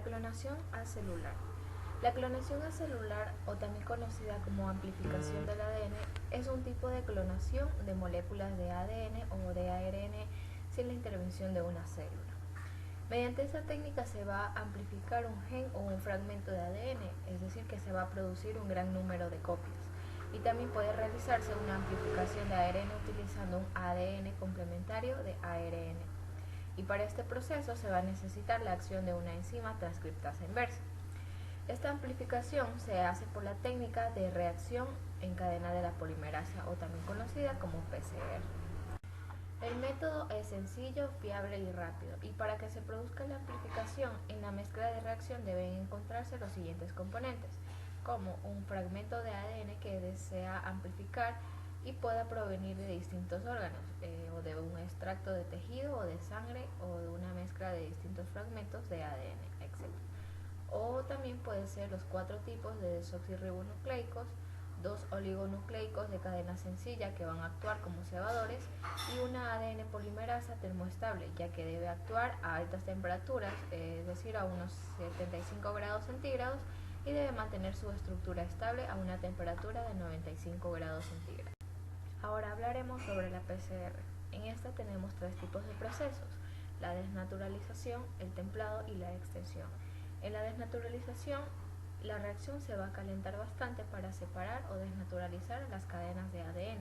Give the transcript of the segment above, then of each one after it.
La clonación acelular. La clonación acelular, o también conocida como amplificación del ADN, es un tipo de clonación de moléculas de ADN o de ARN sin la intervención de una célula. Mediante esta técnica se va a amplificar un gen o un fragmento de ADN, es decir, que se va a producir un gran número de copias. Y también puede realizarse una amplificación de ARN utilizando un ADN complementario de ARN. Y para este proceso se va a necesitar la acción de una enzima transcriptasa inversa. Esta amplificación se hace por la técnica de reacción en cadena de la polimerasa, o también conocida como PCR. El método es sencillo, fiable y rápido, y para que se produzca la amplificación, en la mezcla de reacción deben encontrarse los siguientes componentes, como un fragmento de ADN que desea amplificar y pueda provenir de distintos órganos, o de un extracto de tejido o de sangre, o de una mezcla de distintos fragmentos de ADN, etc. O también pueden ser los 4 tipos de desoxirribonucleicos, 2 oligonucleicos de cadena sencilla que van a actuar como cebadores, y una ADN polimerasa termoestable, ya que debe actuar a altas temperaturas, es decir, a unos 75 grados centígrados, y debe mantener su estructura estable a una temperatura de 95 grados centígrados. Ahora hablaremos sobre la PCR. En esta tenemos 3 tipos de procesos: la desnaturalización, el templado y la extensión. En la desnaturalización, la reacción se va a calentar bastante para separar o desnaturalizar las cadenas de ADN,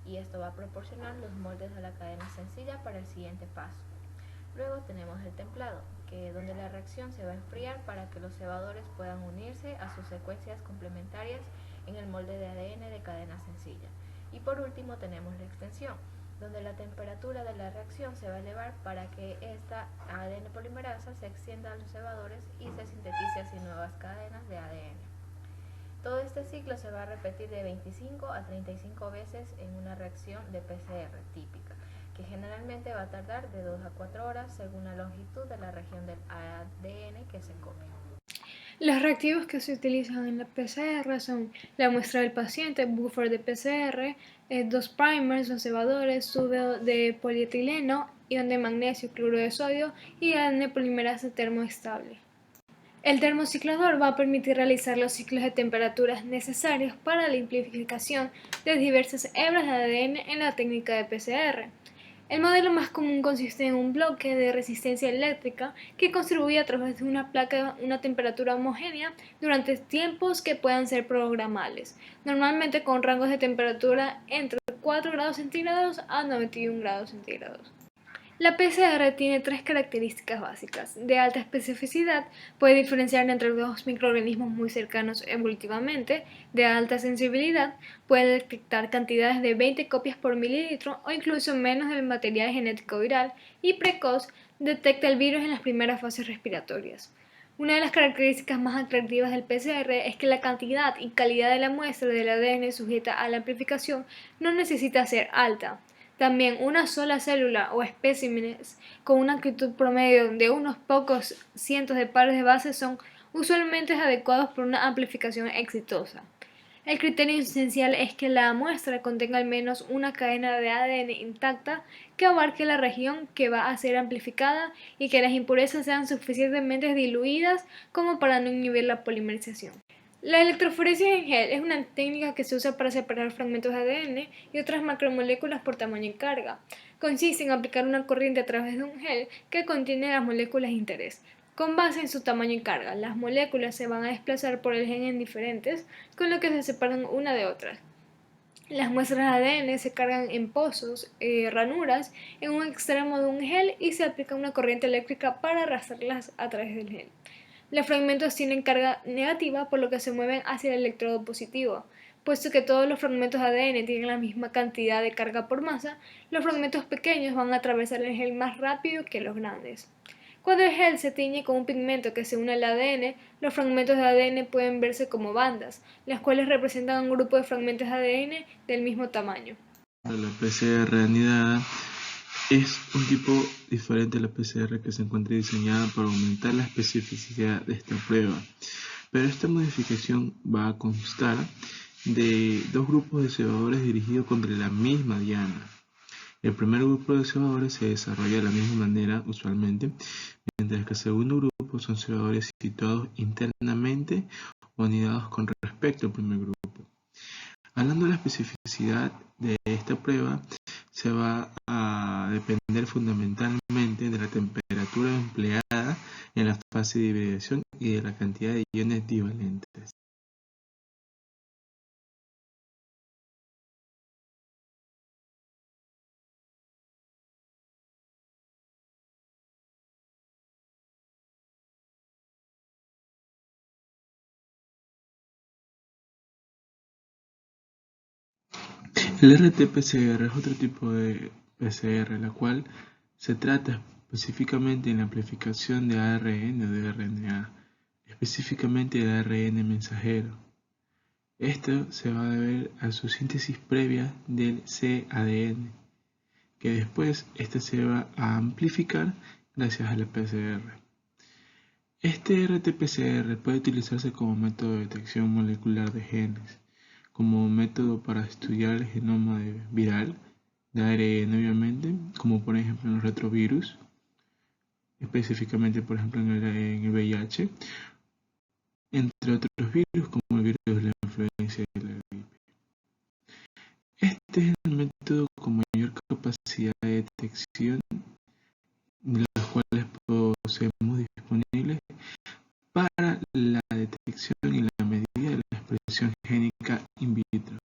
y esto va a proporcionar los moldes de la cadena sencilla para el siguiente paso. Luego tenemos el templado, donde la reacción se va a enfriar para que los cebadores puedan unirse a sus secuencias complementarias en el molde de ADN de cadena sencilla. Y por último tenemos la extensión, donde la temperatura de la reacción se va a elevar para que esta ADN polimerasa se extienda a los cebadores y se sintetice así nuevas cadenas de ADN. Todo este ciclo se va a repetir de 25 a 35 veces en una reacción de PCR típica, que generalmente va a tardar de 2 a 4 horas según la longitud de la región del ADN que se copia. Los reactivos que se utilizan en la PCR son la muestra del paciente, buffer de PCR, 2 primers o cebadores, tubo de polietileno, ion de magnesio, cloruro de sodio y ADN polimerasa termoestable. El termociclador va a permitir realizar los ciclos de temperaturas necesarios para la amplificación de diversas hebras de ADN en la técnica de PCR. El modelo más común consiste en un bloque de resistencia eléctrica que contribuye a través de una placa a una temperatura homogénea durante tiempos que puedan ser programables, normalmente con rangos de temperatura entre 4 grados centígrados a 91 grados centígrados. La PCR tiene 3 características básicas. De alta especificidad, puede diferenciar entre 2 microorganismos muy cercanos evolutivamente. De alta sensibilidad, puede detectar cantidades de 20 copias por mililitro o incluso menos del material genético viral. Y precoz, detecta el virus en las primeras fases respiratorias. Una de las características más atractivas del PCR es que la cantidad y calidad de la muestra del ADN sujeta a la amplificación no necesita ser alta. También una sola célula o especímenes con una amplitud promedio de unos pocos cientos de pares de bases son usualmente adecuados para una amplificación exitosa. El criterio esencial es que la muestra contenga al menos una cadena de ADN intacta que abarque la región que va a ser amplificada y que las impurezas sean suficientemente diluidas como para no inhibir la polimerización. La electroforesis en gel es una técnica que se usa para separar fragmentos de ADN y otras macromoléculas por tamaño y carga. Consiste en aplicar una corriente a través de un gel que contiene las moléculas de interés. Con base en su tamaño y carga, las moléculas se van a desplazar por el gen en diferentes, con lo que se separan una de otras. Las muestras de ADN se cargan en pozos, ranuras, en un extremo de un gel y se aplica una corriente eléctrica para arrastrarlas a través del gel. Los fragmentos tienen carga negativa, por lo que se mueven hacia el electrodo positivo. Puesto que todos los fragmentos de ADN tienen la misma cantidad de carga por masa, los fragmentos pequeños van a atravesar el gel más rápido que los grandes. Cuando el gel se tiñe con un pigmento que se une al ADN, los fragmentos de ADN pueden verse como bandas, las cuales representan un grupo de fragmentos de ADN del mismo tamaño. La PCR anidada es un tipo diferente a la PCR que se encuentra diseñada para aumentar la especificidad de esta prueba, pero esta modificación va a constar de 2 grupos de cebadores dirigidos contra la misma diana. El primer grupo de cebadores se desarrolla de la misma manera usualmente, mientras mientras que el segundo grupo son cebadores situados internamente o anidados con respecto al primer grupo. Hablando de la especificidad de esta prueba, se va a depender fundamentalmente de la temperatura empleada en la fase de hibridación y de la cantidad de iones divalentes. El RT-PCR es otro tipo de PCR, la cual se trata específicamente en la amplificación de ARN o de RNA, específicamente del ARN mensajero. Esto se va a deber a su síntesis previa del cADN, que después este se va a amplificar gracias a la PCR. Este RT-PCR puede utilizarse como método de detección molecular de genes, como método para estudiar el genoma viral de ARN, obviamente, como por ejemplo en los retrovirus, específicamente por ejemplo en el VIH, entre otros virus como el virus de la influenza y la gripe. Este es el método con mayor capacidad de detección, de los cuales poseemos disponibles para la detección y la medida de la expresión génica in vitro.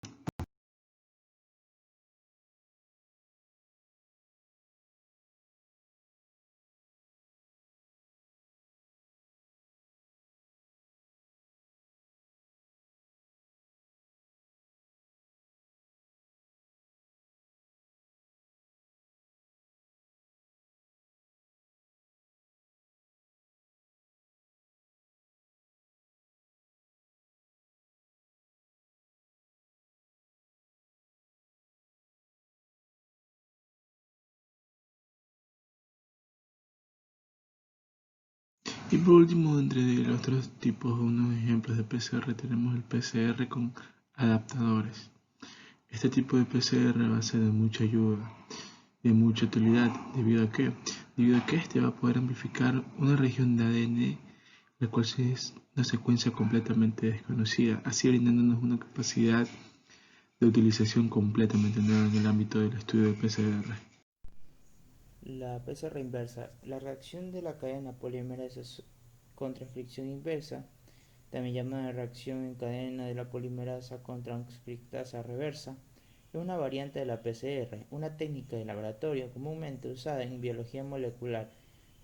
Y por último, entre los otros tipos, unos ejemplos de PCR, tenemos el PCR con adaptadores. Este tipo de PCR va a ser de mucha ayuda, de mucha utilidad, debido a que este va a poder amplificar una región de ADN, la cual es una secuencia completamente desconocida, así brindándonos una capacidad de utilización completamente nueva en el ámbito del estudio de PCR. La PCR inversa. La reacción de la cadena polimerasa con transcripción inversa, también llamada reacción en cadena de la polimerasa con transcriptasa reversa, es una variante de la PCR, una técnica de laboratorio comúnmente usada en biología molecular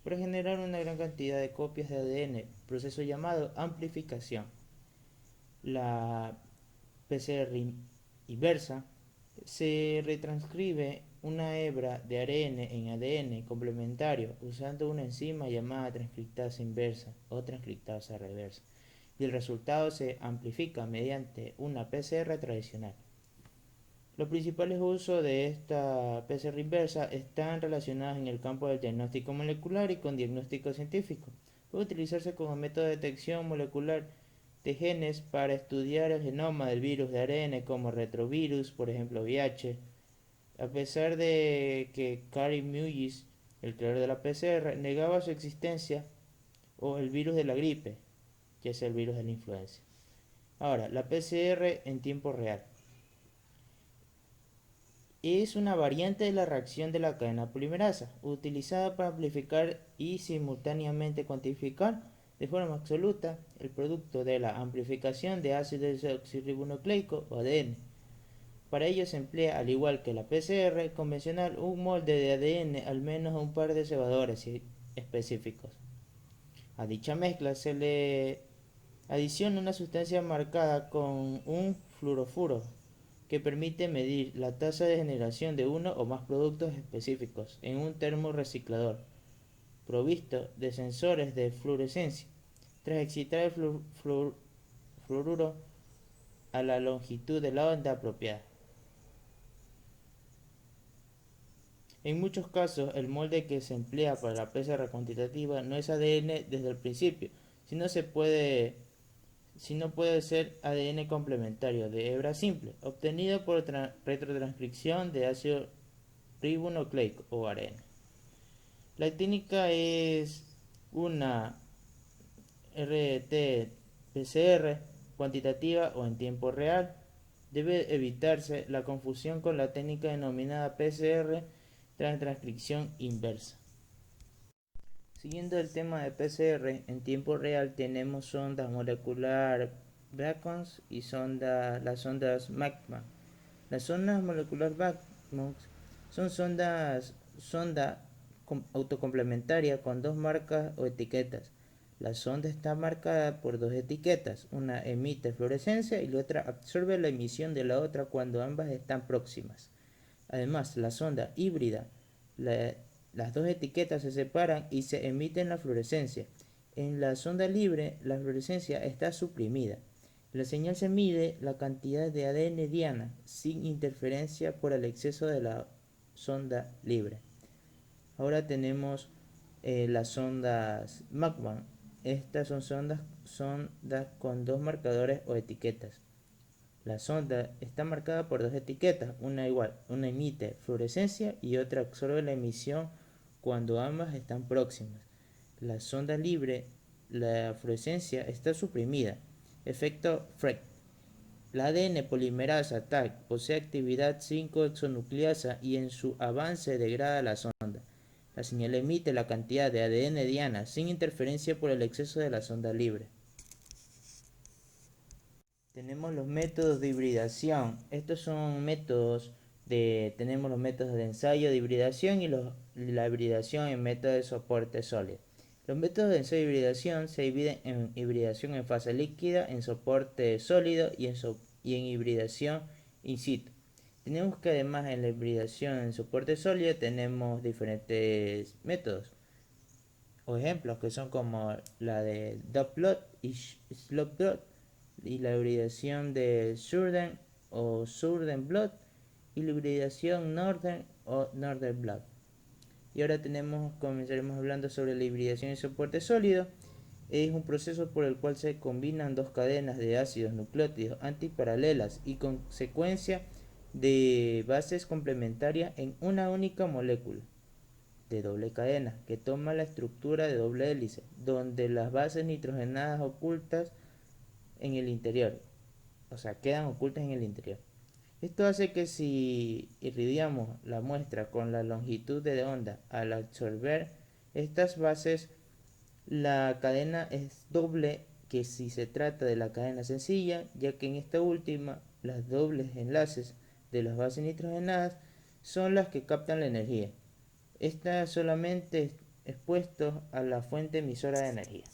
para generar una gran cantidad de copias de ADN, proceso llamado amplificación. La PCR inversa se retranscribe una hebra de ARN en ADN complementario usando una enzima llamada transcriptasa inversa o transcriptasa reversa, y el resultado se amplifica mediante una PCR tradicional. Los principales usos de esta PCR inversa están relacionados en el campo del diagnóstico molecular y con diagnóstico científico. Puede utilizarse como método de detección molecular de genes para estudiar el genoma del virus de ARN como retrovirus, por ejemplo VIH. A pesar de que Carey Mullis, el creador de la PCR, negaba su existencia, o el virus de la gripe, que es el virus de la influenza. Ahora, la PCR en tiempo real es una variante de la reacción de la cadena polimerasa, utilizada para amplificar y simultáneamente cuantificar de forma absoluta el producto de la amplificación de ácido desoxirribonucleico o ADN. Para ello se emplea, al igual que la PCR convencional, un molde de ADN al menos un par de cebadores específicos. A dicha mezcla se le adiciona una sustancia marcada con un fluorofuro que permite medir la tasa de generación de uno o más productos específicos en un termorreciclador provisto de sensores de fluorescencia. Tras excitar el fluoruro a la longitud de la onda apropiada. En muchos casos, el molde que se emplea para la PCR cuantitativa no es ADN desde el principio, sino puede ser ADN complementario de hebra simple, obtenido por retrotranscripción de ácido ribonucleico o ARN. La técnica es una RT-PCR cuantitativa o en tiempo real. Debe evitarse la confusión con la técnica denominada PCR transcripción inversa. Siguiendo el tema de PCR, en tiempo real tenemos sondas molecular Beacons y las sondas MACMA. Las sondas molecular Beacons son sonda autocomplementaria con dos marcas o etiquetas. La sonda está marcada por dos etiquetas, una emite fluorescencia y la otra absorbe la emisión de la otra cuando ambas están próximas. Además, la sonda híbrida, las dos etiquetas se separan y se emiten la fluorescencia. En la sonda libre, la fluorescencia está suprimida. En la señal se mide la cantidad de ADN diana sin interferencia por el exceso de la sonda libre. Ahora tenemos las sondas MACMAN. Estas son sondas con dos marcadores o etiquetas. La sonda está marcada por dos etiquetas, una emite fluorescencia y otra absorbe la emisión cuando ambas están próximas. La sonda libre, la fluorescencia está suprimida. Efecto Freck. La ADN polimerasa TAG posee actividad 5-exonucleasa y en su avance degrada la sonda. La señal emite la cantidad de ADN diana sin interferencia por el exceso de la sonda libre. Tenemos los métodos de hibridación. Estos son tenemos los métodos de ensayo de hibridación y la hibridación en método de soporte sólido. Los métodos de ensayo de hibridación se dividen en hibridación en fase líquida, en soporte sólido y en hibridación in situ. Tenemos que además en la hibridación en soporte sólido tenemos diferentes métodos o ejemplos que son como la de dot plot y slot plot y la hibridación de Surden o Surden blot y la hibridación Northern o Northern blot. Y ahora comenzaremos hablando sobre la hibridación en soporte sólido. Es un proceso por el cual se combinan dos cadenas de ácidos nucleótidos antiparalelas y con secuencia de bases complementarias en una única molécula de doble cadena que toma la estructura de doble hélice, donde las bases nitrogenadas ocultas en el interior, o sea, quedan ocultas en el interior. Esto hace que si irradiamos la muestra con la longitud de onda al absorber estas bases, la cadena es doble que si se trata de la cadena sencilla, ya que en esta última los dobles enlaces de las bases nitrogenadas son las que captan la energía. Está solamente expuesto a la fuente emisora de energía.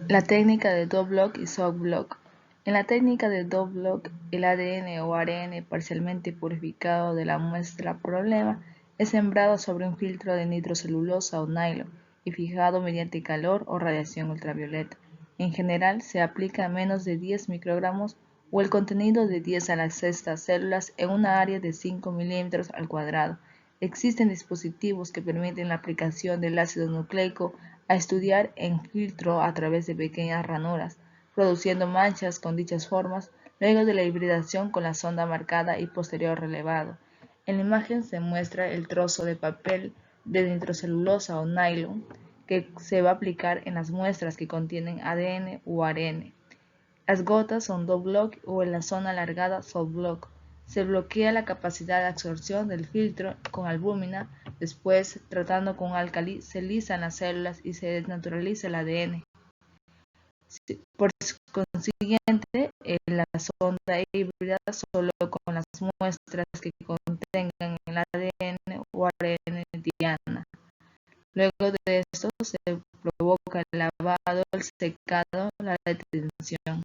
La técnica de dot block y soft block. En la técnica de dot block, el ADN o ARN parcialmente purificado de la muestra problema es sembrado sobre un filtro de nitrocelulosa o nylon y fijado mediante calor o radiación ultravioleta. En general, se aplica menos de 10 microgramos o el contenido de 10 a la sexta células en una área de 5 milímetros al cuadrado. Existen dispositivos que permiten la aplicación del ácido nucleico a estudiar en filtro a través de pequeñas ranuras, produciendo manchas con dichas formas luego de la hibridación con la sonda marcada y posterior relevado. En la imagen se muestra el trozo de papel de nitrocelulosa o nylon que se va a aplicar en las muestras que contienen ADN o ARN. Las gotas son dot block o en la zona alargada soft block. Se bloquea la capacidad de absorción del filtro con albúmina. Después, tratando con álcali, se lisan las células y se desnaturaliza el ADN. Por consiguiente, la sonda híbrida solo con las muestras que contengan el ADN o ARN diana. Luego de esto se provoca el lavado, el secado, la detención.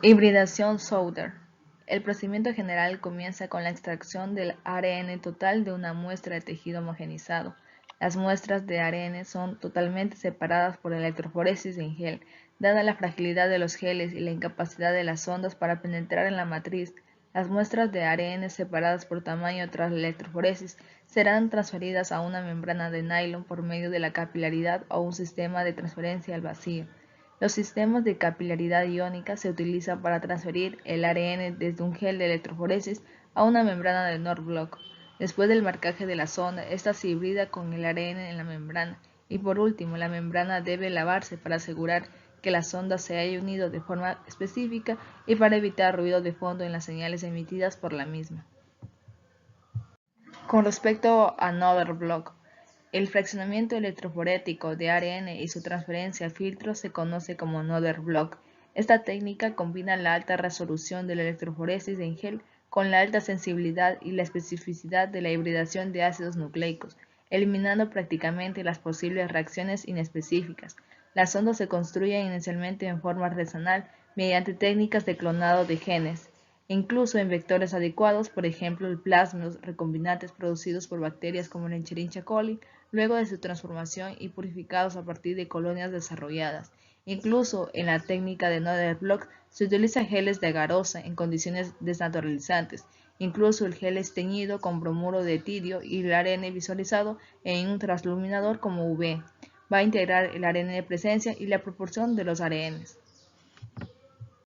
Hibridación Sauter. El procedimiento general comienza con la extracción del ARN total de una muestra de tejido homogenizado. Las muestras de ARN son totalmente separadas por electroforesis en gel. Dada la fragilidad de los geles y la incapacidad de las sondas para penetrar en la matriz, las muestras de ARN separadas por tamaño tras la electroforesis serán transferidas a una membrana de nylon por medio de la capilaridad o un sistema de transferencia al vacío. Los sistemas de capilaridad iónica se utilizan para transferir el ARN desde un gel de electroforesis a una membrana de NOR-block. Después del marcaje de la sonda, esta se hibrida con el ARN en la membrana. Y por último, la membrana debe lavarse para asegurar que la sonda se haya unido de forma específica y para evitar ruido de fondo en las señales emitidas por la misma. Con respecto a NOR-block, el fraccionamiento electroforético de ARN y su transferencia a filtros se conoce como NOR-block. Esta técnica combina la alta resolución de la electroforesis en gel con la alta sensibilidad y la especificidad de la hibridación de ácidos nucleicos, eliminando prácticamente las posibles reacciones inespecíficas. Las sondas se construyen inicialmente en forma artesanal mediante técnicas de clonado de genes. Incluso en vectores adecuados, por ejemplo el plasmidos recombinantes producidos por bacterias como la Escherichia coli, luego de su transformación y purificados a partir de colonias desarrolladas. Incluso en la técnica de NOR-block se utilizan geles de agarosa en condiciones desnaturalizantes. Incluso el gel es teñido con bromuro de etidio y el ARN visualizado en un transluminador como UV. Va a integrar el ARN de presencia y la proporción de los ARNs.